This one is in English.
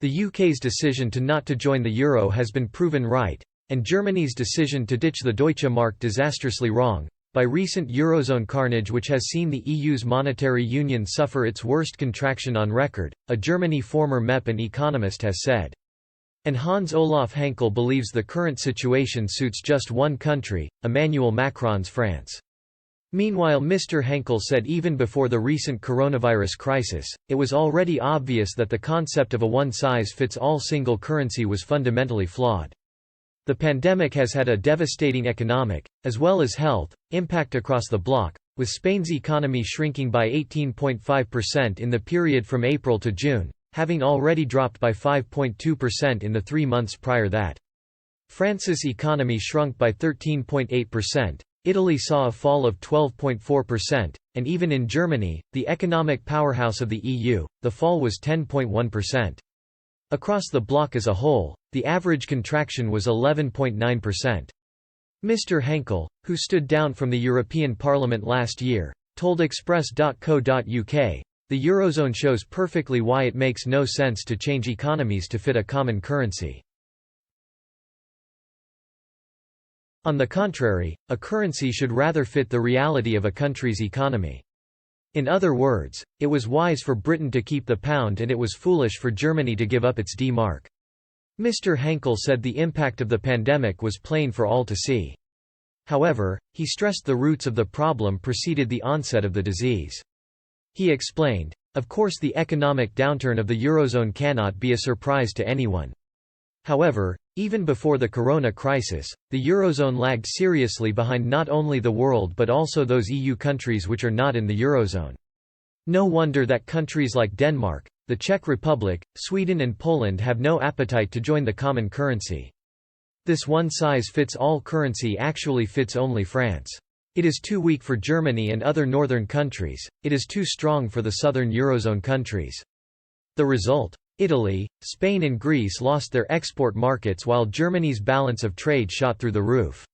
The UK's decision not to join the euro has been proven right, and Germany's decision to ditch the Deutsche Mark disastrously wrong, by recent Eurozone carnage which has seen the EU's monetary union suffer its worst contraction on record, a Germany former MEP and economist has said. And Hans-Olaf Henkel believes the current situation suits just one country, Emmanuel Macron's France. Meanwhile, Mr. Henkel said even before the recent coronavirus crisis, it was already obvious that the concept of a one-size-fits-all single currency was fundamentally flawed. The pandemic has had a devastating economic, as well as health, impact across the bloc, with Spain's economy shrinking by 18.5% in the period from April to June, having already dropped by 5.2% in the 3 months prior that. France's economy shrunk by 13.8%, Italy saw a fall of 12.4%, and even in Germany, the economic powerhouse of the EU, the fall was 10.1%. Across the bloc as a whole, the average contraction was 11.9%. Mr. Henkel, who stood down from the European Parliament last year, told Express.co.uk, "The Eurozone shows perfectly why it makes no sense to change economies to fit a common currency. On the contrary, a currency should rather fit the reality of a country's economy. In other words, it was wise for Britain to keep the pound and it was foolish for Germany to give up its D-mark." Mr. Henkel said the impact of the pandemic was plain for all to see. However, he stressed the roots of the problem preceded the onset of the disease. He explained, "Of course the economic downturn of the Eurozone cannot be a surprise to anyone. However, even before the corona crisis, the Eurozone lagged seriously behind not only the world but also those EU countries which are not in the Eurozone. No wonder that countries like Denmark, the Czech Republic, Sweden and Poland have no appetite to join the common currency. This one-size-fits-all currency actually fits only France. It is too weak for Germany and other northern countries, it is too strong for the southern Eurozone countries. The result? Italy, Spain and Greece lost their export markets while Germany's balance of trade shot through the roof.